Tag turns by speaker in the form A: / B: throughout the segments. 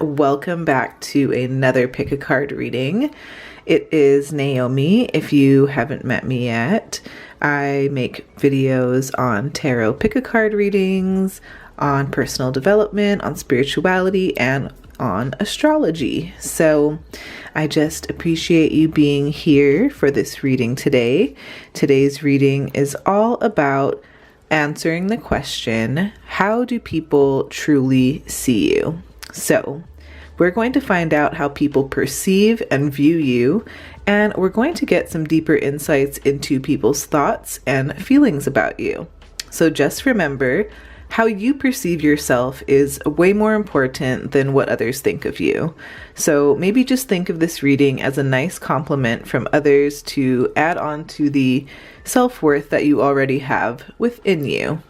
A: Welcome back to another pick a card reading. It is Naomi. If you haven't met me yet, I make videos on tarot pick a card readings, on personal development, on spirituality, and on astrology. So I just appreciate you being here for this reading today. Today's reading is all about answering the question, how do people truly see you? So we're going to find out how people perceive and view you, and we're going to get some deeper insights into people's thoughts and feelings about you. So just remember, how you perceive yourself is way more important than what others think of you. So maybe just think of this reading as a nice compliment from others to add on to the self-worth that you already have within you.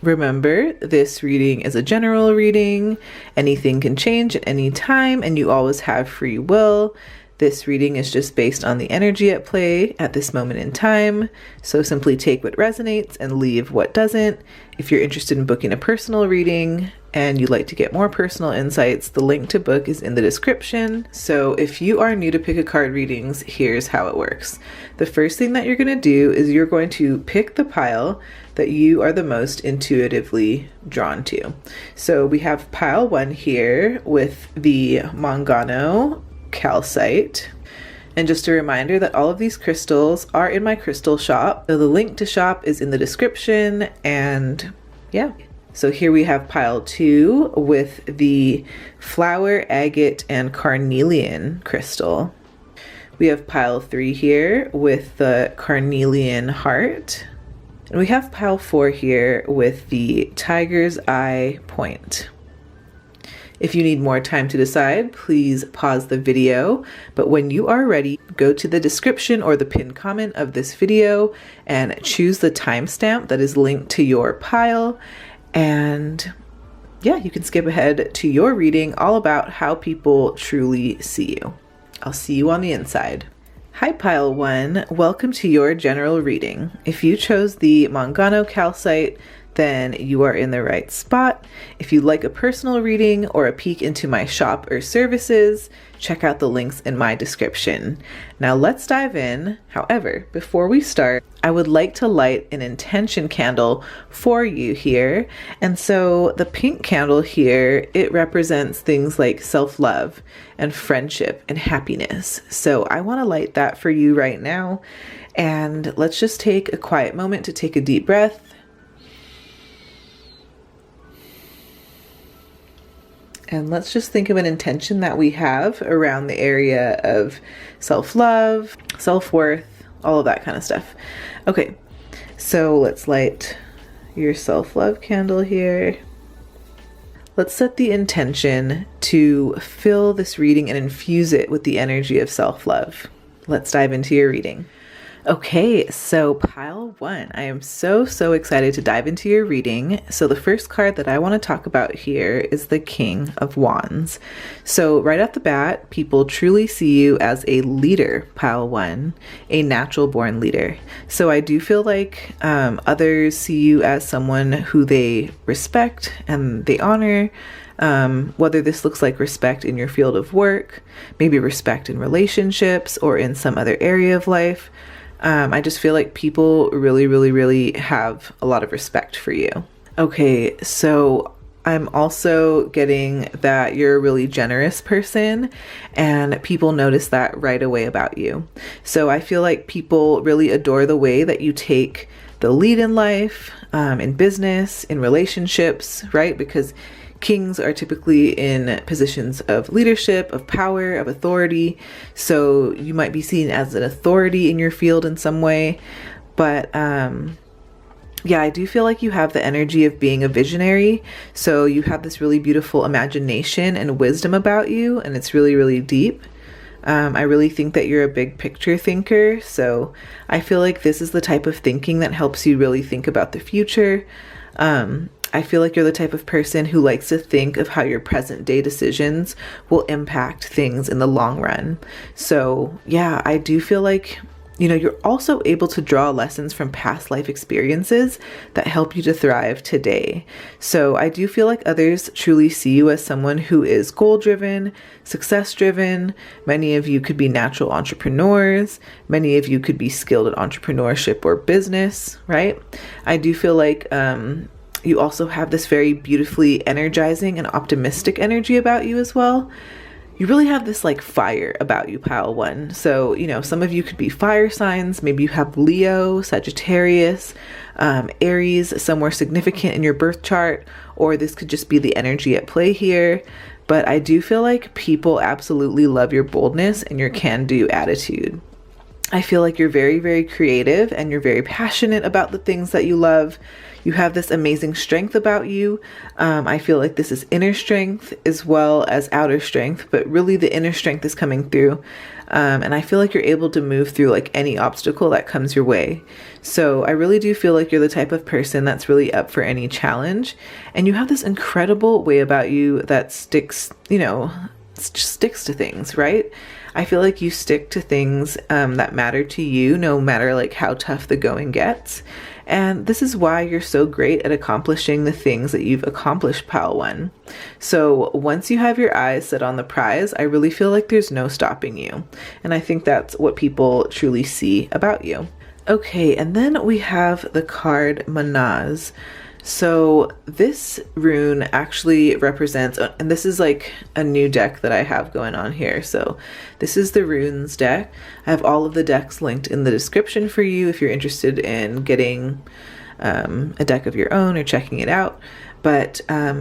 A: Remember, this reading is a general reading. Anything can change at any time, and you always have free will. This reading is just based on the energy at play at this moment in time. So simply take what resonates and leave what doesn't. If you're interested in booking a personal reading and you'd like to get more personal insights, the link to book is in the description. So if you are new to pick a card readings, here's how it works. The first thing that you're going to do is you're going to pick the pile that you are the most intuitively drawn to. So we have pile 1 here with the Mangano Calcite. And just a reminder that all of these crystals are in my crystal shop. So the link to shop is in the description, and yeah. So here we have pile 2 with the flower, agate, and carnelian crystal. We have pile 3 here with the carnelian heart. And we have pile 4 here with the tiger's eye point. If you need more time to decide, please pause the video. But when you are ready, go to the description or the pinned comment of this video and choose the timestamp that is linked to your pile. And yeah, you can skip ahead to your reading all about how people truly see you. I'll see you on the inside. Hi pile 1, welcome to your general reading. If you chose the Mangano Calcite, then you are in the right spot. If you'd like a personal reading or a peek into my shop or services, check out the links in my description. Now let's dive in. However, before we start, I would like to light an intention candle for you here. And so the pink candle here, it represents things like self-love and friendship and happiness. So I want to light that for you right now. And let's just take a quiet moment to take a deep breath. And let's just think of an intention that we have around the area of self-love, self-worth, all of that kind of stuff. Okay, so let's light your self-love candle here. Let's set the intention to fill this reading and infuse it with the energy of self-love. Let's dive into your reading. Okay, so pile 1, I am so excited to dive into your reading. So the first card that I want to talk about here is the King of Wands. So right off the bat, people truly see you as a leader, pile 1, a natural born leader. So I do feel like others see you as someone who they respect and they honor. Whether this looks like respect in your field of work, maybe respect in relationships or in some other area of life. I just feel like people really have a lot of respect for you. Okay, so I'm also getting that you're a really generous person and people notice that right away about you. So I feel like people really adore the way that you take the lead in life, in business, in relationships, right? Because kings are typically in positions of leadership, of power, of authority. So you might be seen as an authority in your field in some way. But yeah, I do feel like you have the energy of being a visionary. So you have this really beautiful imagination and wisdom about you, and it's really deep. I really think that you're a big picture thinker. So I feel like this is the type of thinking that helps you really think about the future. I feel like you're the type of person who likes to think of how your present day decisions will impact things in the long run. So yeah, I do feel like you're also able to draw lessons from past life experiences that help you to thrive today. So I do feel like others truly see you as someone who is goal-driven, success-driven. Many of you could be natural entrepreneurs. Many of you could be skilled at entrepreneurship or business, right? I do feel like you also have this very beautifully energizing and optimistic energy about you as well. You really have this like fire about you, pile one. So, some of you could be fire signs. Maybe you have Leo, Sagittarius, Aries, somewhere significant in your birth chart, or this could just be the energy at play here. But I do feel like people absolutely love your boldness and your can-do attitude. I feel like you're very, very creative and you're very passionate about the things that you love. You have this amazing strength about you. I feel like this is inner strength as well as outer strength, but really the inner strength is coming through. And I feel like you're able to move through like any obstacle that comes your way. So I really do feel like you're the type of person that's really up for any challenge. And you have this incredible way about you that sticks to things, right? I feel like you stick to things that matter to you, no matter like how tough the going gets. And this is why you're so great at accomplishing the things that you've accomplished, pile one. So once you have your eyes set on the prize, I really feel like there's no stopping you. And I think that's what people truly see about you. Okay, and then we have the card Manaz. So this rune actually represents, and this is like a new deck that I have going on here. So this is the runes deck. I have all of the decks linked in the description for you if you're interested in getting a deck of your own or checking it out. But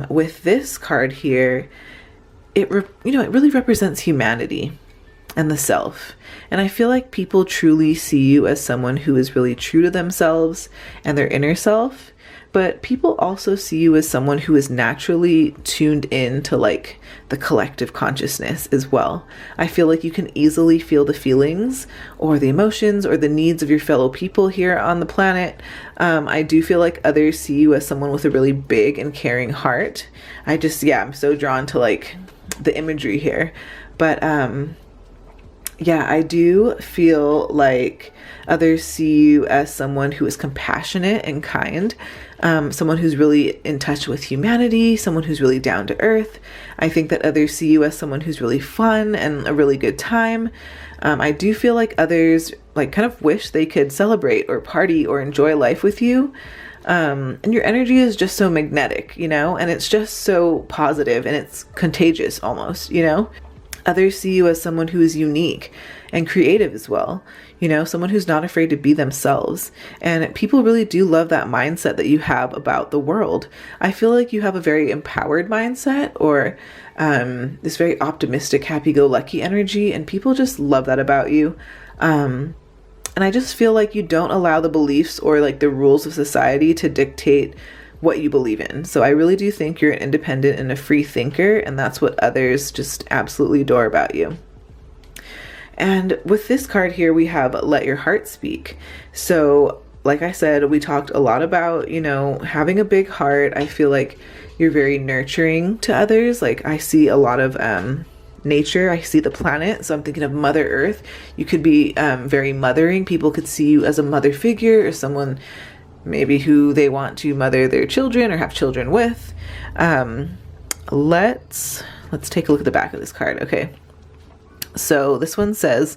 A: with this card here, it really represents humanity and the self. And I feel like people truly see you as someone who is really true to themselves and their inner self. But people also see you as someone who is naturally tuned in to like the collective consciousness as well. I feel like you can easily feel the feelings or the emotions or the needs of your fellow people here on the planet. I do feel like others see you as someone with a really big and caring heart. I'm so drawn to like the imagery here. But I do feel like others see you as someone who is compassionate and kind, someone who's really in touch with humanity, someone who's really down to earth. I think that others see you as someone who's really fun and a really good time. I do feel like others like kind of wish they could celebrate or party or enjoy life with you. And your energy is just so magnetic, and it's just so positive and it's contagious almost, Others see you as someone who is unique and creative as well, someone who's not afraid to be themselves. And people really do love that mindset that you have about the world. I feel like you have a very empowered mindset or this very optimistic, happy-go-lucky energy, and people just love that about you. And I just feel like you don't allow the beliefs or like the rules of society to dictate what you believe in. So I really do think you're an independent and a free thinker, and that's what others just absolutely adore about you. And with this card here, we have Let Your Heart Speak. So like I said, we talked a lot about, having a big heart. I feel like you're very nurturing to others. Like I see a lot of nature. I see the planet. So I'm thinking of Mother Earth. You could be very mothering. People could see you as a mother figure or someone maybe who they want to mother their children or have children with. Let's take a look at the back of this card. Okay. So this one says,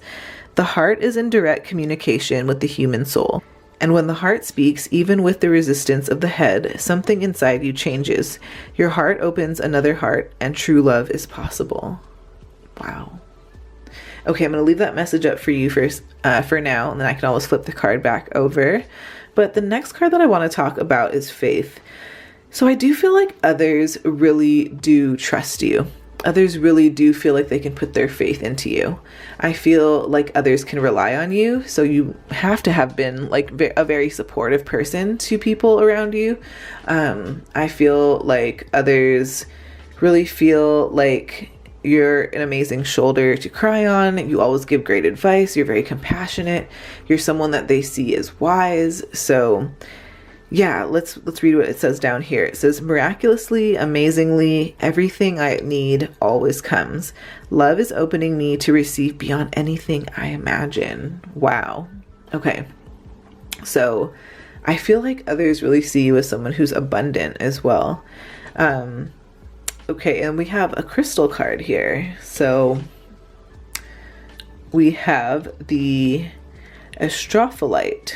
A: the heart is in direct communication with the human soul. And when the heart speaks, even with the resistance of the head, something inside you changes. Your heart opens another heart and true love is possible. Wow. Okay, I'm going to leave that message up for you first, for now, and then I can always flip the card back over. But the next card that I want to talk about is faith. So I do feel like others really do trust you. Others really do feel like they can put their faith into you. I feel like others can rely on you. So you have to have been like a very supportive person to people around you. I feel like others really feel like you're an amazing shoulder to cry on. You always give great advice. You're very compassionate. You're someone that they see as wise. So yeah, let's read what it says down here. It says, miraculously, amazingly, everything I need always comes. Love is opening me to receive beyond anything I imagine. Wow. Okay, so I feel like others really see you as someone who's abundant as well. Okay, and we have a crystal card here. So we have the Astrophyllite.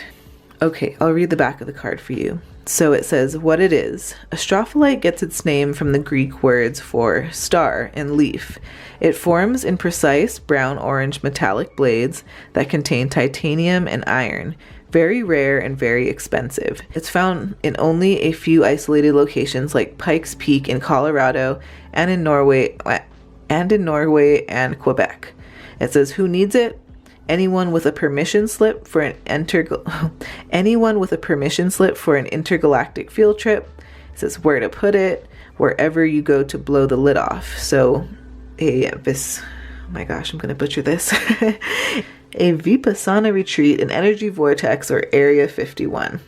A: Okay, I'll read the back of the card for you. So it says what it is. Astrophyllite gets its name from the Greek words for star and leaf. It forms in precise brown-orange metallic blades that contain titanium and iron. Very rare and very expensive. It's found in only a few isolated locations like Pikes Peak in Colorado and in Norway and Quebec. It says who needs it? Anyone with a permission slip for an intergalactic field trip. It says where to put it, wherever you go to blow the lid off. So oh my gosh, I'm gonna butcher this. A Vipassana retreat, an energy vortex, or Area 51.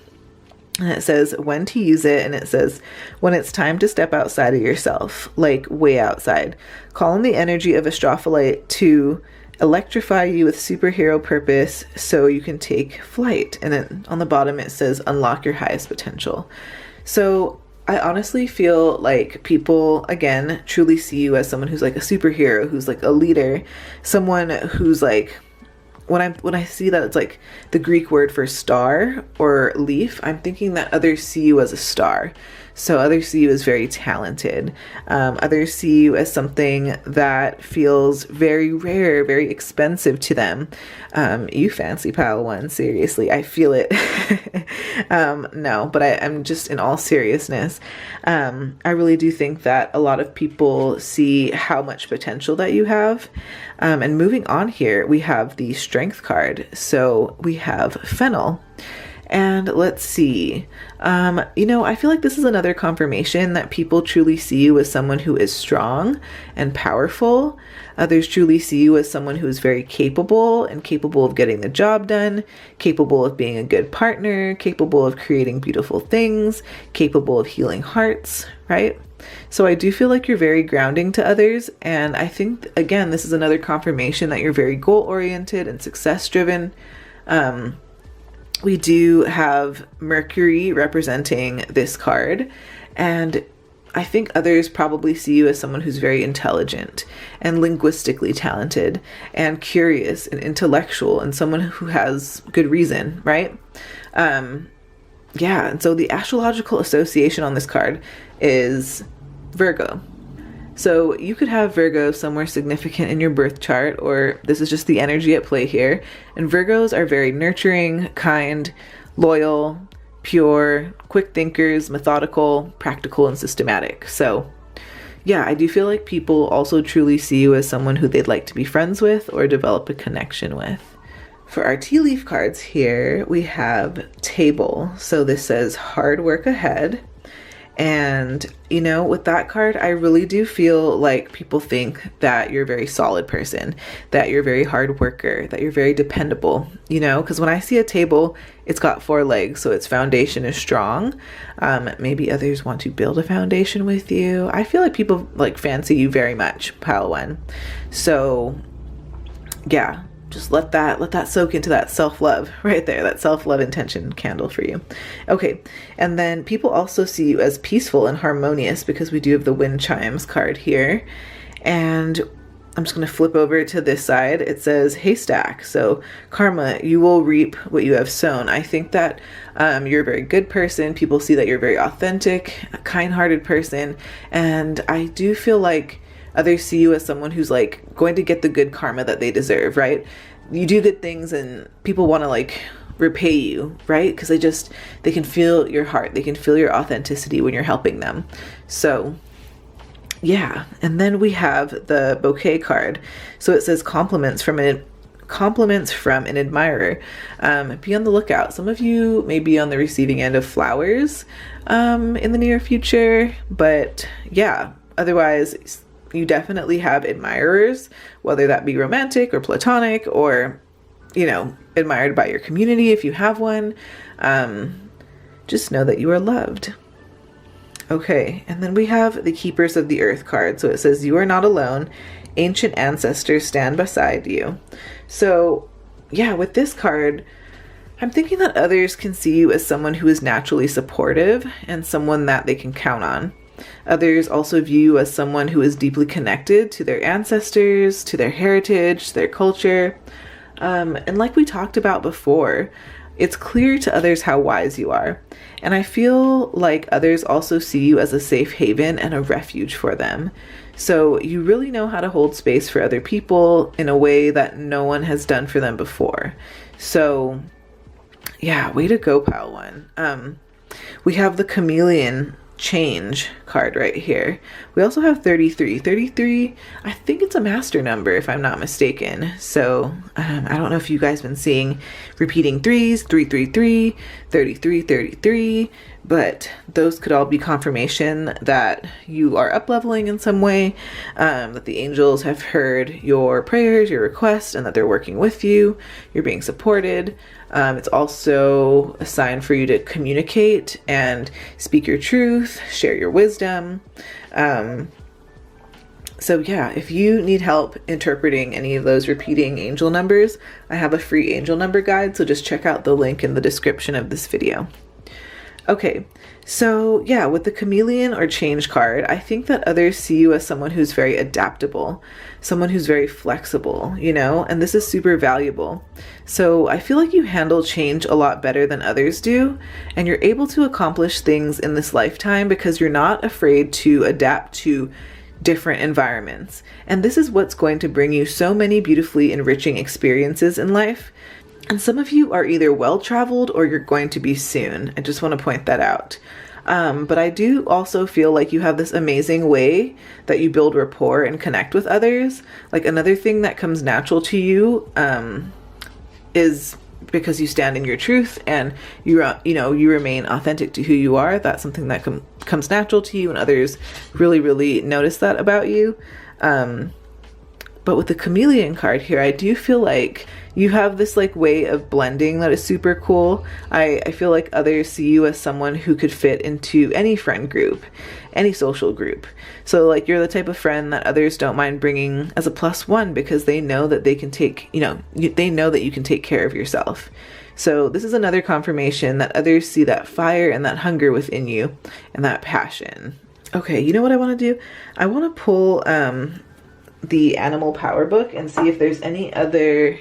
A: And it says when to use it, and it says when it's time to step outside of yourself, like way outside. Call in the energy of Astrophyllite to electrify you with superhero purpose so you can take flight. And then on the bottom it says unlock your highest potential. So I honestly feel like people, again, truly see you as someone who's like a superhero, who's like a leader, someone who's like, when I see that it's like the Greek word for star or leaf, I'm thinking that others see you as a star. So others see you as very talented. Others see you as something that feels very rare, very expensive to them. You fancy Padawan, seriously, I feel it. No, but I'm just in all seriousness. I really do think that a lot of people see how much potential that you have. And moving on here, we have the strength card. So we have Fennel. And let's see, I feel like this is another confirmation that people truly see you as someone who is strong and powerful. Others truly see you as someone who is very capable and capable of getting the job done, capable of being a good partner, capable of creating beautiful things, capable of healing hearts, right? So I do feel like you're very grounding to others. And I think, again, this is another confirmation that you're very goal-oriented and success-driven. We do have Mercury representing this card, and I think others probably see you as someone who's very intelligent and linguistically talented and curious and intellectual and someone who has good reason, right? And so the astrological association on this card is Virgo. So you could have Virgo somewhere significant in your birth chart, or this is just the energy at play here. And Virgos are very nurturing, kind, loyal, pure, quick thinkers, methodical, practical, and systematic. So yeah, I do feel like people also truly see you as someone who they'd like to be friends with or develop a connection with. For our tea leaf cards here, we have Table. So this says hard work ahead. And, with that card, I really do feel like people think that you're a very solid person, that you're a very hard worker, that you're very dependable, because when I see a table, it's got 4 legs, so its foundation is strong. Maybe others want to build a foundation with you. I feel like people fancy you very much, pile 1. So yeah. Just let that soak into that self-love right there, that self-love intention candle for you. Okay, and then people also see you as peaceful and harmonious because we do have the wind chimes card here. And I'm just going to flip over to this side. It says haystack. So karma, you will reap what you have sown. I think that you're a very good person. People see that you're a very authentic, a kind-hearted person. And I do feel like others see you as someone who's going to get the good karma that they deserve, right? You do good things and people want to repay you, right? Because they can feel your heart. They can feel your authenticity when you're helping them. So yeah. And then we have the bouquet card. So it says compliments from an admirer. Be on the lookout. Some of you may be on the receiving end of flowers in the near future, but yeah, otherwise you definitely have admirers, whether that be romantic or platonic or, admired by your community if you have one. Just know that you are loved. Okay, and then we have the Keepers of the Earth card. So it says, you are not alone. Ancient ancestors stand beside you. So yeah, with this card, I'm thinking that others can see you as someone who is naturally supportive and someone that they can count on. Others also view you as someone who is deeply connected to their ancestors, to their heritage, to their culture. And like we talked about before, it's clear to others how wise you are. And I feel like others also see you as a safe haven and a refuge for them. So you really know how to hold space for other people in a way that no one has done for them before. So yeah, way to go, pile one. We have the Chameleon change card right here. We also have 33. 33, I think it's a master number if I'm not mistaken. So I don't know if you guys been seeing repeating threes, 333, 33, 33, but those could all be confirmation that you are up leveling in some way, that the angels have heard your prayers, your requests, and that they're working with you. You're being supported. It's also a sign for you to communicate and speak your truth, share your wisdom. So yeah, if you need help interpreting any of those repeating angel numbers, I have a free angel number guide, so just check out the link in the description of this video. Okay, so yeah, with the Chameleon or change card, I think that others see you as someone who's very adaptable, someone who's very flexible, you know, and this is super valuable. So I feel like you handle change a lot better than others do, and you're able to accomplish things in this lifetime because you're not afraid to adapt to different environments. And this is what's going to bring you so many beautifully enriching experiences in life. And some of you are either well-traveled or you're going to be soon. I just want to point that out. But I do also feel like you have this amazing way that you build rapport and connect with others. Like another thing that comes natural to you is because you stand in your truth and you remain authentic to who you are. That's something that comes natural to you, and others really, really notice that about you. But with the Chameleon card here, I do feel like you have this like way of blending that is super cool. I feel like others see you as someone who could fit into any friend group, any social group. So like you're the type of friend that others don't mind bringing as a +1 because they know that they can take, they know that you can take care of yourself. So this is another confirmation that others see that fire and that hunger within you and that passion. Okay, you know what I want to do? I want to pull the animal power book and see if there's any other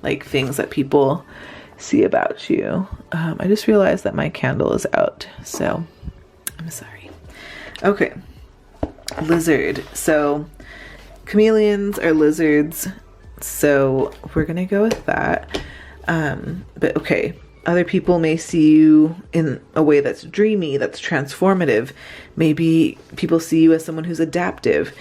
A: like things that people see about you. I just realized that my candle is out, so I'm sorry. Okay, lizard. So chameleons are lizards, so we're gonna go with that. But okay, other people may see you in a way that's dreamy, that's transformative. Maybe people see you as someone who's adaptive.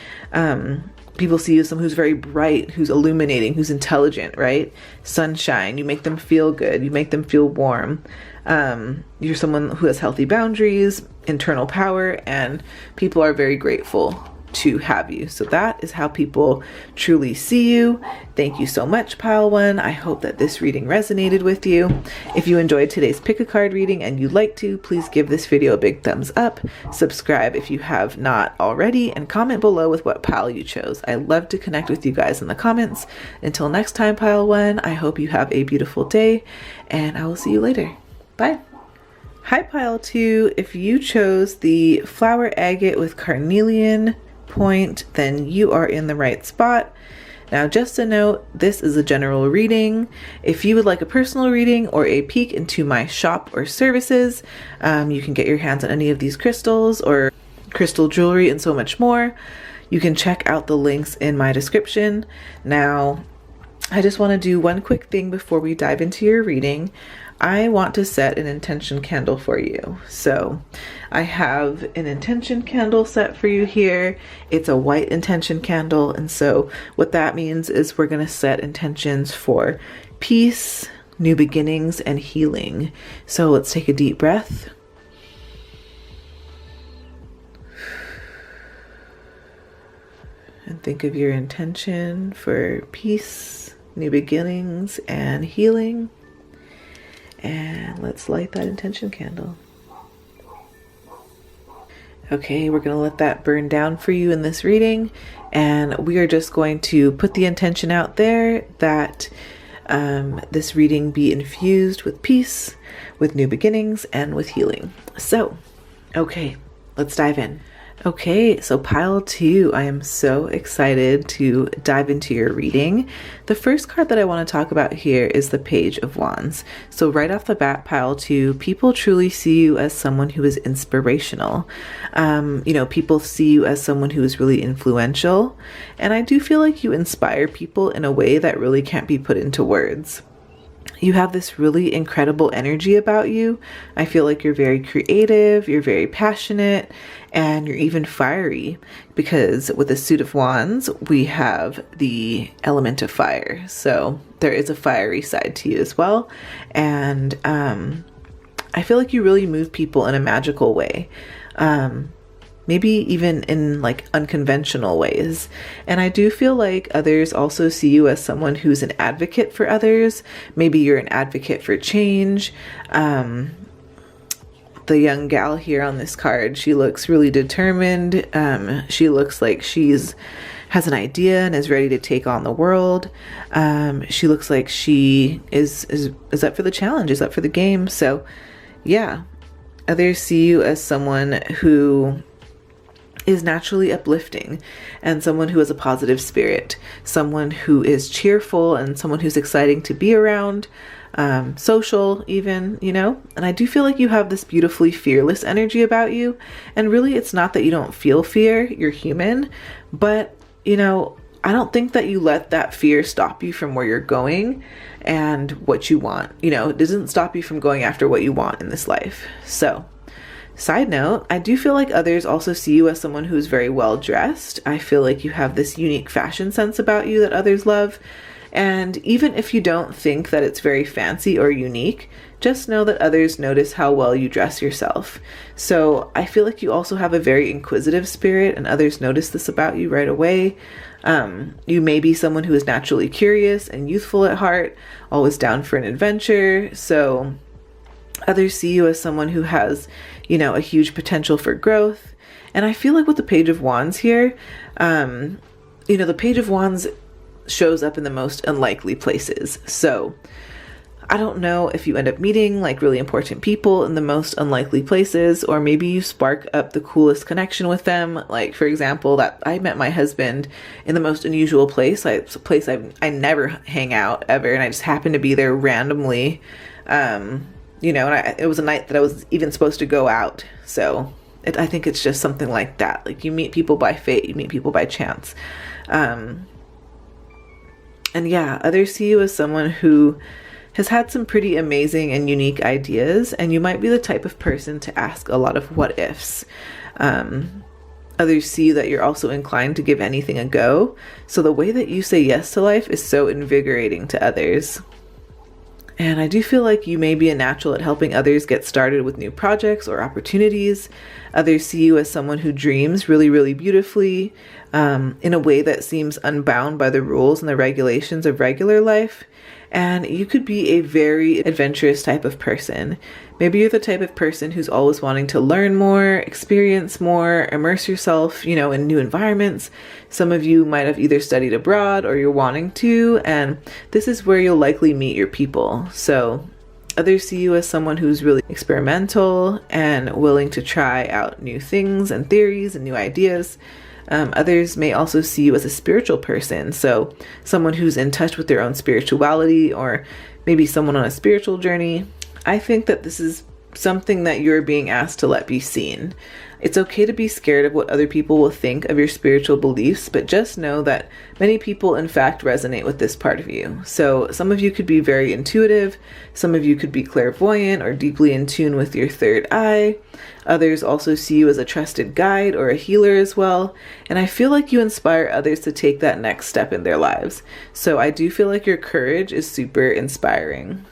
A: People see you as someone who's very bright, who's illuminating, who's intelligent, right? Sunshine. You make them feel good. You make them feel warm. You're someone who has healthy boundaries, internal power, and people are very grateful to have you. So that is how people truly see you. Thank you so much, Pile One. I hope that this reading resonated with you. If you enjoyed today's pick a card reading and you'd like to, please give this video a big thumbs up, subscribe if you have not already, and comment below with what pile you chose. I love to connect with you guys in the comments. Until next time, Pile One, I hope you have a beautiful day, and I will see you later. Bye. Hi, Pile Two. If you chose the flower agate with carnelian point, then you are in the right spot. Now, just a note, this is a general reading. If you would like a personal reading or a peek into my shop or services, you can get your hands on any of these crystals or crystal jewelry and so much more. You can check out the links in my description. Now, I just want to do one quick thing before we dive into your reading. I want to set an intention candle for you. So I have an intention candle set for you here. It's a white intention candle. And so what that means is we're going to set intentions for peace, new beginnings, and healing. So let's take a deep breath. And think of your intention for peace, new beginnings, and healing. And let's light that intention candle. Okay, we're going to let that burn down for you in this reading. And we are just going to put the intention out there that this reading be infused with peace, with new beginnings, and with healing. So, okay, let's dive in. Okay, so pile 2, I am so excited to dive into your reading. The first card that I want to talk about here is the Page of Wands. So right off the bat, pile 2, people truly see you as someone who is inspirational. People see you as someone who is really influential. And I do feel like you inspire people in a way that really can't be put into words. You have this really incredible energy about you. I feel like you're very creative, you're very passionate, and you're even fiery, because with the Suit of Wands, we have the element of fire. So there is a fiery side to you as well. And I feel like you really move people in a magical way. Maybe even in like unconventional ways. And I do feel like others also see you as someone who's an advocate for others. Maybe you're an advocate for change. The young gal here on this card, she looks really determined. She looks like has an idea and is ready to take on the world. She looks like she is up for the challenge, is up for the game. So yeah, others see you as someone who is naturally uplifting, and someone who has a positive spirit, someone who is cheerful, and someone who's exciting to be around, social even, and I do feel like you have this beautifully fearless energy about you. And really, it's not that you don't feel fear, you're human, but I don't think that you let that fear stop you from where you're going and what you want. It doesn't stop you from going after what you want in this life. So side note, I do feel like others also see you as someone who's very well dressed. I feel like you have this unique fashion sense about you that others love. And even if you don't think that it's very fancy or unique, just know that others notice how well you dress yourself. So I feel like you also have a very inquisitive spirit, and others notice this about you right away. You may be someone who is naturally curious and youthful at heart, always down for an adventure. So others see you as someone who has, a huge potential for growth. And I feel like with the Page of Wands here, the Page of Wands shows up in the most unlikely places. So I don't know if you end up meeting like really important people in the most unlikely places, or maybe you spark up the coolest connection with them. Like, for example, that I met my husband in the most unusual place. It's a place I never hang out ever, and I just happened to be there randomly. And it was a night that I was even supposed to go out. So I think it's just something like that. Like, you meet people by fate, you meet people by chance. And yeah, others see you as someone who has had some pretty amazing and unique ideas, and you might be the type of person to ask a lot of what ifs. Others see that you're also inclined to give anything a go. So the way that you say yes to life is so invigorating to others. And I do feel like you may be a natural at helping others get started with new projects or opportunities. Others see you as someone who dreams really, really beautifully, in a way that seems unbound by the rules and the regulations of regular life. And you could be a very adventurous type of person. Maybe you're the type of person who's always wanting to learn more, experience more, immerse yourself, in new environments. Some of you might have either studied abroad or you're wanting to, and this is where you'll likely meet your people. So others see you as someone who's really experimental and willing to try out new things and theories and new ideas. Others may also see you as a spiritual person, so someone who's in touch with their own spirituality, or maybe someone on a spiritual journey. I think that this is something that you're being asked to let be seen. It's okay to be scared of what other people will think of your spiritual beliefs, but just know that many people in fact resonate with this part of you. So some of you could be very intuitive, some of you could be clairvoyant or deeply in tune with your third eye. Others also see you as a trusted guide or a healer as well. And I feel like you inspire others to take that next step in their lives. So I do feel like your courage is super inspiring.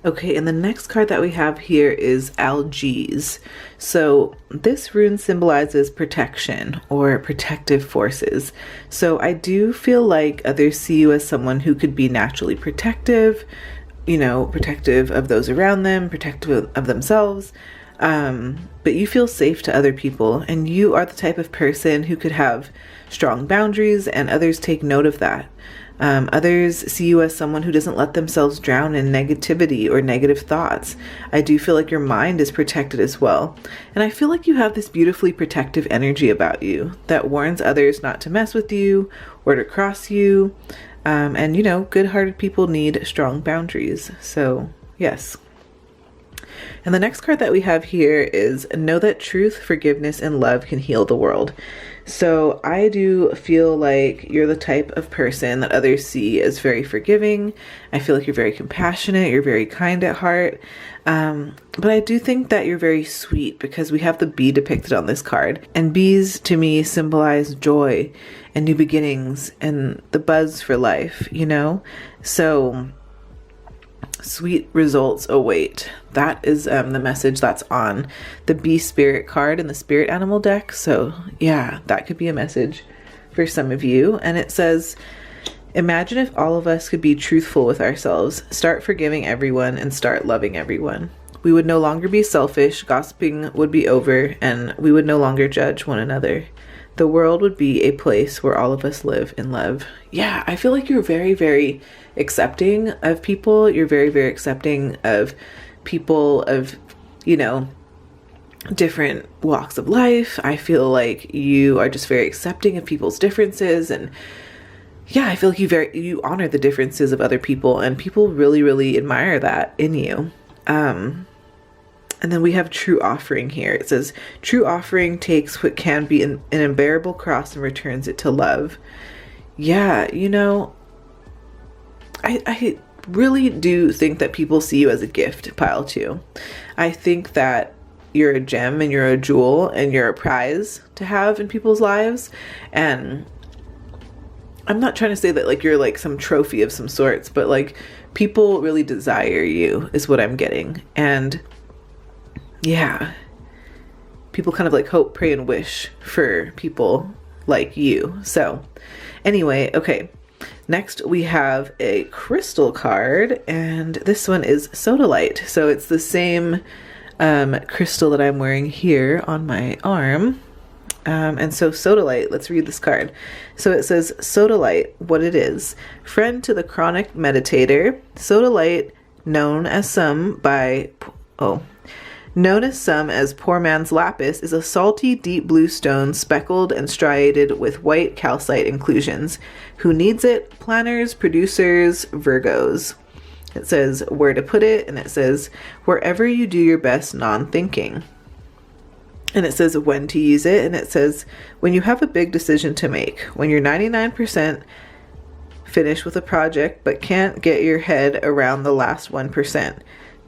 A: Okay, and the next card that we have here is Algiz. So this rune symbolizes protection or protective forces. So I do feel like others see you as someone who could be naturally protective, protective of those around them, protective of themselves. But you feel safe to other people, and you are the type of person who could have strong boundaries, and others take note of that. Others see you as someone who doesn't let themselves drown in negativity or negative thoughts. I do feel like your mind is protected as well. And I feel like you have this beautifully protective energy about you that warns others not to mess with you or to cross you. And, you know, good-hearted people need strong boundaries. So, yes. And the next card that we have here is know that truth, forgiveness, and love can heal the world. So I do feel like you're the type of person that others see as very forgiving. I feel like you're very compassionate. You're very kind at heart. But I do think that you're very sweet because we have the bee depicted on this card. And bees to me symbolize joy and new beginnings and the buzz for life, you know? So sweet results await. That is the message that's on the bee spirit card in the spirit animal deck. So yeah, that could be a message for some of you. And it says, imagine if all of us could be truthful with ourselves, start forgiving everyone, and start loving everyone. We would no longer be selfish, gossiping would be over, and we would no longer judge one another. The world would be a place where all of us live in love. Yeah, I feel like you're very, very accepting of people. You're very, very accepting of people of, you know, different walks of life. I feel like you are just very accepting of people's differences. And yeah, I feel like you honor the differences of other people, and people really, really admire that in you. And then we have true offering here. It says, true offering takes what can be an unbearable cross and returns it to love. Yeah, you know, I really do think that people see you as a gift, pile 2. I think that you're a gem and you're a jewel and you're a prize to have in people's lives. And I'm not trying to say that like you're like some trophy of some sorts, but like people really desire you is what I'm getting. And yeah, people kind of like hope, pray, and wish for people like you. So anyway, okay. Next we have a crystal card, and this one is Sodalite. So it's the same crystal that I'm wearing here on my arm. And so Sodalite, let's read this card. So it says, Sodalite, what it is. Friend to the chronic meditator, Sodalite, known as some as poor man's lapis, is a salty deep blue stone speckled and striated with white calcite inclusions. Who needs it? Planners, producers, Virgos. It says where to put it, and it says wherever you do your best non-thinking. And it says when to use it, and it says when you have a big decision to make, when you're 99% finished with a project but can't get your head around the last 1%.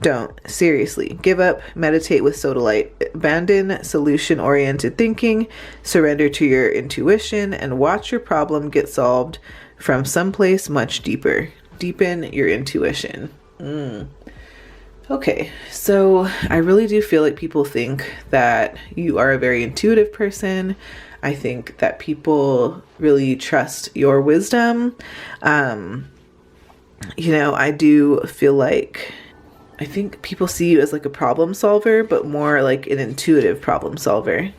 A: Don't. Seriously. Give up. Meditate with Sodalite. Abandon solution-oriented thinking. Surrender to your intuition and watch your problem get solved from someplace much deeper. Deepen your intuition. Okay, so I really do feel like people think that you are a very intuitive person. I think that people really trust your wisdom. You know, I do feel like I think people see you as like a problem solver, but more like an intuitive problem solver.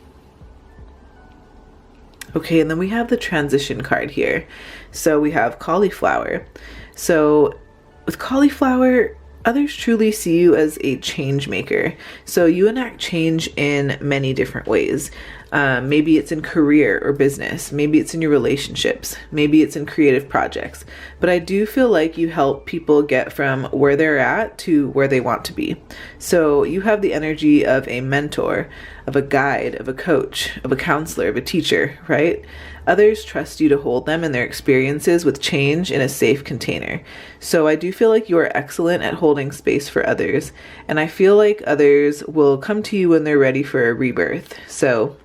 A: Okay, and then we have the transition card here. So we have cauliflower. So with cauliflower, others truly see you as a change maker. So you enact change in many different ways. Maybe it's in career or business. Maybe it's in your relationships. Maybe it's in creative projects. But I do feel like you help people get from where they're at to where they want to be. So you have the energy of a mentor, of a guide, of a coach, of a counselor, of a teacher, right? Others trust you to hold them in their experiences with change in a safe container. So I do feel like you are excellent at holding space for others. And I feel like others will come to you when they're ready for a rebirth. So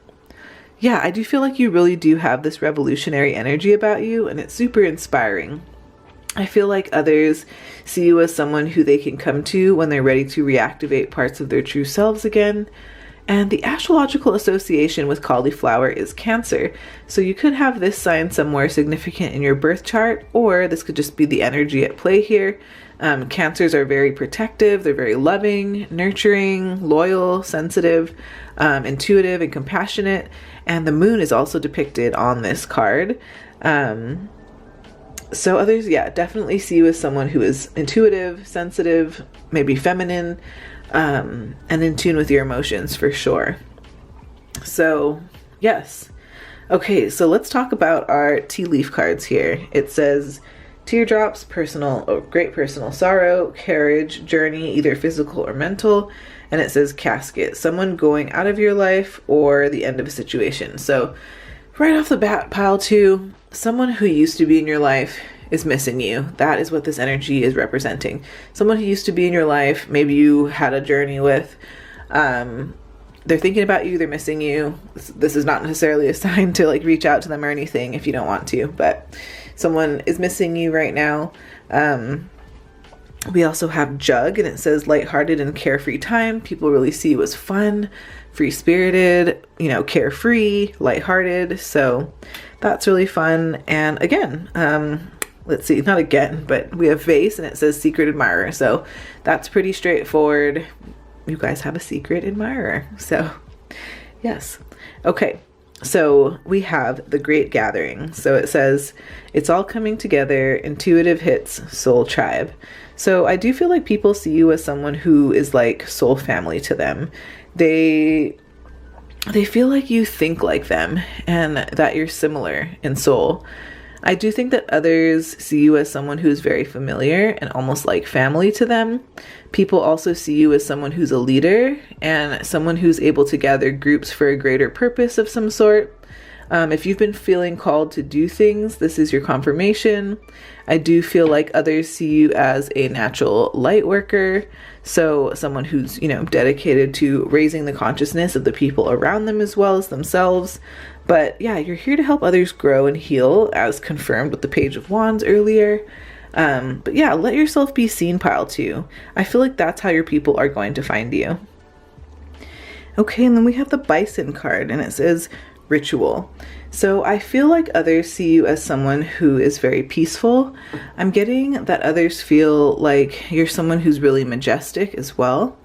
A: yeah, I do feel like you really do have this revolutionary energy about you, and it's super inspiring. I feel like others see you as someone who they can come to when they're ready to reactivate parts of their true selves again. And the astrological association with cauliflower is Cancer. So you could have this sign somewhere significant in your birth chart, or this could just be the energy at play here. Cancers are very protective. They're very loving, nurturing, loyal, sensitive, intuitive, and compassionate. And the moon is also depicted on this card. So others, yeah, definitely see you as someone who is intuitive, sensitive, maybe feminine, and in tune with your emotions for sure. So yes. Okay, so let's talk about our tea leaf cards here. It says teardrops, great personal sorrow, carriage, journey, either physical or mental. And it says casket, someone going out of your life or the end of a situation. So right off the bat, pile 2, someone who used to be in your life is missing you. That is what this energy is representing. Someone who used to be in your life, maybe you had a journey with, they're thinking about you, they're missing you. This is not necessarily a sign to like reach out to them or anything if you don't want to, but someone is missing you right now. We also have jug, and it says lighthearted and carefree time. People really see you as fun, free-spirited, carefree, lighthearted. So that's really fun. And again, let's see, not again, but we have vase, and it says secret admirer. So that's pretty straightforward. You guys have a secret admirer. So yes. Okay. So we have the great gathering. So it says it's all coming together, intuitive hits, soul tribe. So I do feel like people see you as someone who is like soul family to them. They feel like you think like them and that you're similar in soul. I do think that others see you as someone who's very familiar and almost like family to them. People also see you as someone who's a leader and someone who's able to gather groups for a greater purpose of some sort. If you've been feeling called to do things, this is your confirmation. I do feel like others see you as a natural light worker. So someone who's, dedicated to raising the consciousness of the people around them as well as themselves. But yeah, you're here to help others grow and heal, as confirmed with the Page of Wands earlier. But yeah, let yourself be seen, pile 2. I feel like that's how your people are going to find you. Okay, and then we have the Bison card, and it says ritual. So I feel like others see you as someone who is very peaceful. I'm getting that others feel like you're someone who's really majestic as well.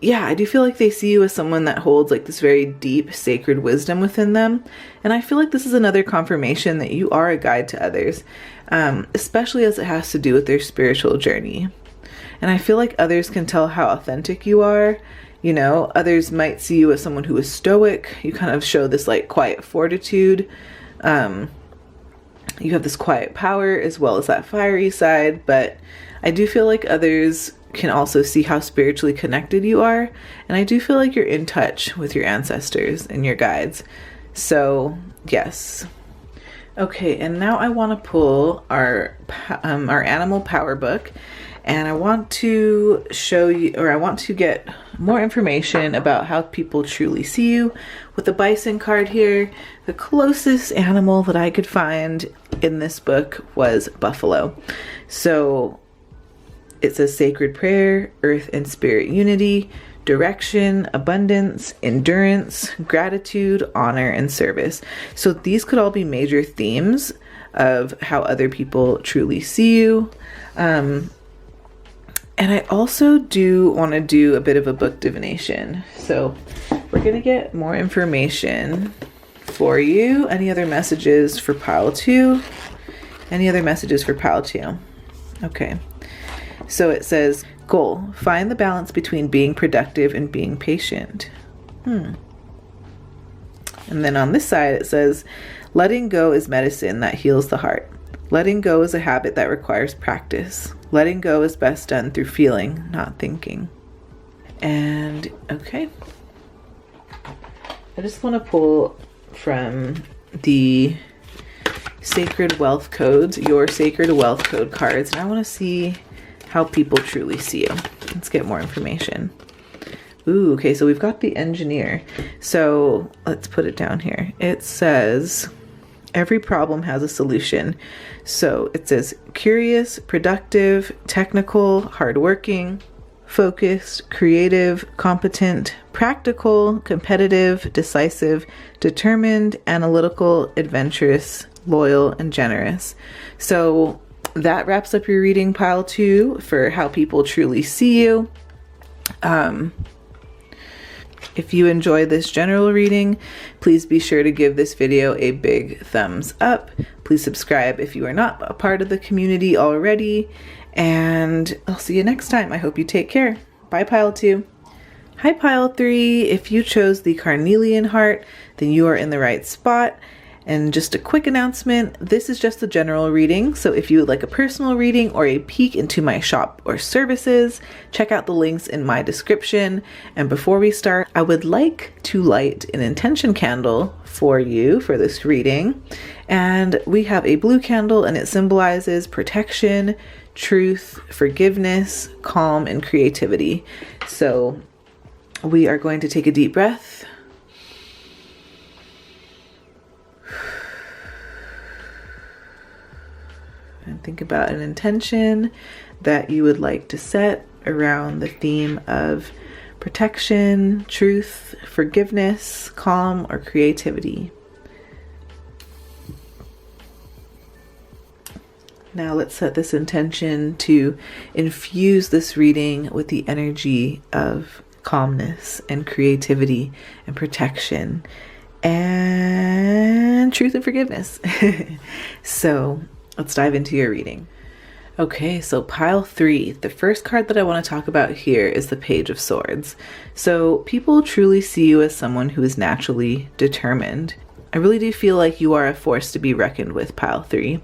A: Yeah, I do feel like they see you as someone that holds like this very deep sacred wisdom within them. And I feel like this is another confirmation that you are a guide to others, especially as it has to do with their spiritual journey. And I feel like others can tell how authentic you are. Others might see you as someone who is stoic. You kind of show this like quiet fortitude. You have this quiet power as well as that fiery side, but I do feel like others can also see how spiritually connected you are. And I do feel like you're in touch with your ancestors and your guides. So yes. Okay, and now I want to pull our animal power book, and I want to show you, or I want to get more information about how people truly see you. With the Bison card here, the closest animal that I could find in this book was buffalo. So it says sacred prayer, earth and spirit unity, direction, abundance, endurance, gratitude, honor, and service. So these could all be major themes of how other people truly see you. And I also do want to do a bit of a book divination. So we're going to get more information for you. Any other messages for pile 2? Any other messages for pile 2? Okay. So it says, goal, find the balance between being productive and being patient. And then on this side, it says, letting go is medicine that heals the heart. Letting go is a habit that requires practice. Letting go is best done through feeling, not thinking. And okay. I just want to pull from the Sacred Wealth Codes, your Sacred Wealth Code cards, and I want to see how people truly see you. Let's get more information. Ooh, okay, so we've got the engineer. So let's put it down here. It says, every problem has a solution. So it says curious, productive, technical, hardworking, focused, creative, competent, practical, competitive, decisive, determined, analytical, adventurous, loyal, and generous. So that wraps up your reading, pile 2, for how people truly see you. If you enjoy this general reading, please be sure to give this video a big thumbs up. Please subscribe if you are not a part of the community already. And I'll see you next time. I hope you take care. Bye, pile 2. Hi, pile 3. If you chose the Carnelian heart, then you are in the right spot. And just a quick announcement, this is just a general reading, so if you would like a personal reading or a peek into my shop or services, check out the links in my description. And before we start, I would like to light an intention candle for you for this reading. And we have a blue candle, and it symbolizes protection, truth, forgiveness, calm, and creativity. So we are going to take a deep breath. And think about an intention that you would like to set around the theme of protection, truth, forgiveness, calm, or creativity. Now let's set this intention to infuse this reading with the energy of calmness and creativity and protection and truth and forgiveness. So let's dive into your reading. Okay, so pile 3, the first card that I want to talk about here is the Page of Swords. So people truly see you as someone who is naturally determined. I really do feel like you are a force to be reckoned with, pile 3.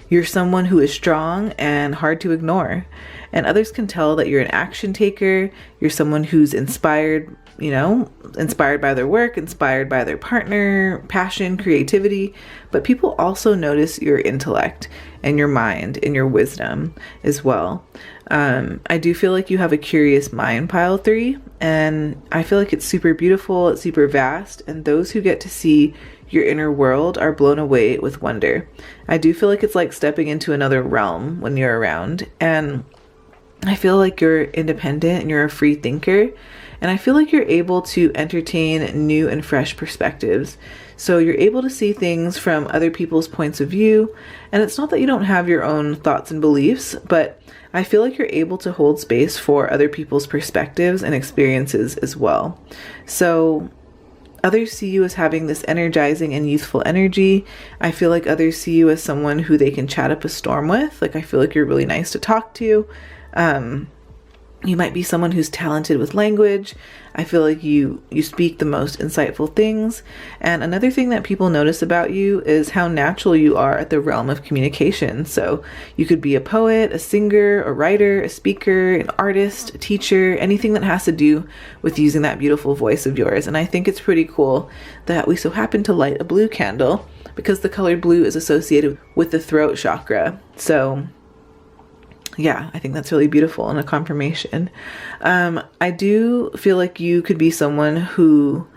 A: You're someone who is strong and hard to ignore, and others can tell that you're an action taker. You're someone who's inspired, inspired by their work, inspired by their partner, passion, creativity, but people also notice your intellect and your mind and your wisdom as well. I do feel like you have a curious mind, pile 3, and I feel like it's super beautiful, it's super vast, and those who get to see your inner world are blown away with wonder. I do feel like it's like stepping into another realm when you're around, and I feel like you're independent and you're a free thinker, and I feel like you're able to entertain new and fresh perspectives. So you're able to see things from other people's points of view, and it's not that you don't have your own thoughts and beliefs, but I feel like you're able to hold space for other people's perspectives and experiences as well. So others see you as having this energizing and youthful energy. I feel like others see you as someone who they can chat up a storm with. Like, I feel like you're really nice to talk to. You might be someone who's talented with language. I feel like you speak the most insightful things. And another thing that people notice about you is how natural you are at the realm of communication. So you could be a poet, a singer, a writer, a speaker, an artist, a teacher, anything that has to do with using that beautiful voice of yours. And I think it's pretty cool that we so happen to light a blue candle, because the color blue is associated with the throat chakra. So yeah, I think that's really beautiful and a confirmation. I do feel like you could be someone who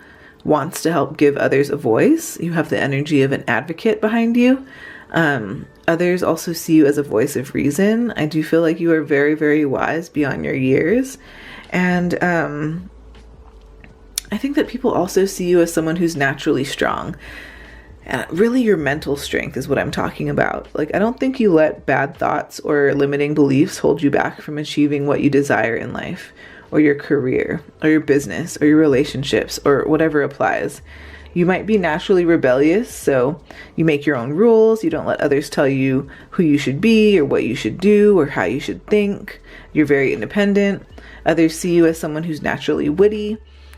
A: wants to help give others a voice. You have the energy of an advocate behind you. Others also see you as a voice of reason. I do feel like you are very, very wise beyond your years. And I think that people also see you as someone who's naturally strong. And really your mental strength is what I'm talking about. Like, I don't think you let bad thoughts or limiting beliefs hold you back from achieving what you desire in life, or your career, or your business, or your relationships, or whatever applies. You might be naturally rebellious, so you make your own rules. You don't let others tell you who you should be, or what you should do, or how you should think. You're very independent. Others see you as someone who's naturally witty.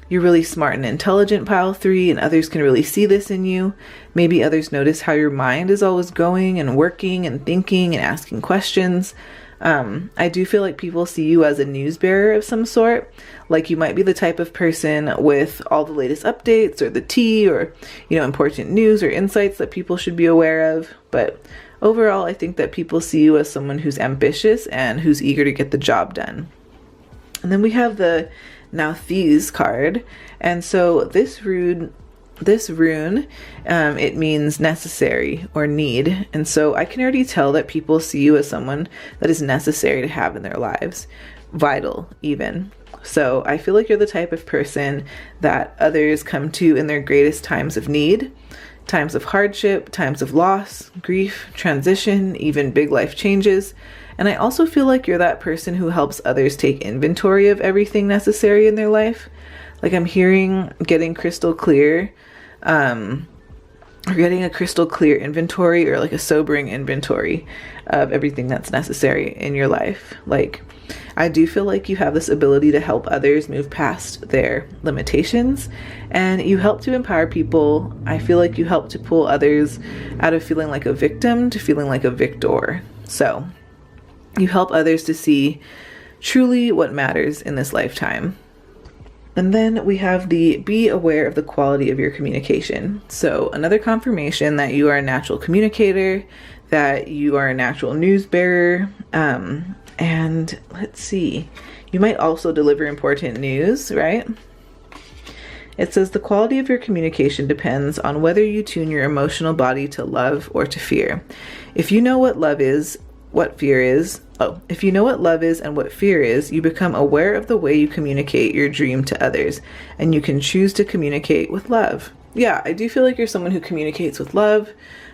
A: You're really smart and intelligent, pile 3, and others can really see this in you. Maybe others notice how your mind is always going and working and thinking and asking questions. I do feel like people see you as a news bearer of some sort. Like, you might be the type of person with all the latest updates or the tea or, important news or insights that people should be aware of. But overall, I think that people see you as someone who's ambitious and who's eager to get the job done. And then we have the Now These card. And so this rune, it means necessary or need. And so I can already tell that people see you as someone that is necessary to have in their lives. vital even. So I feel like you're the type of person that others come to in their greatest times of need, times of hardship, times of loss, grief, transition, even big life changes. And I also feel like you're that person who helps others take inventory of everything necessary in their life. Like I'm hearing getting crystal clear, or getting a crystal clear inventory, or like a sobering inventory of everything that's necessary in your life. Like I do feel like you have this ability to help others move past their limitations, and you help to empower people. I feel like you help to pull others out of feeling like a victim to feeling like a victor. So you help others to see truly what matters in this lifetime. And then we have the be aware of the quality of your communication. So another confirmation that you are a natural communicator, that you are a natural news bearer. And let's see, you might also deliver important news, right? It says the quality of your communication depends on whether you tune your emotional body to love or to fear. If you know what love is, what fear is, if you know what love is and what fear is, you become aware of the way you communicate your dream to others, and you can choose to communicate with love. Yeah, I do feel like you're someone who communicates with love.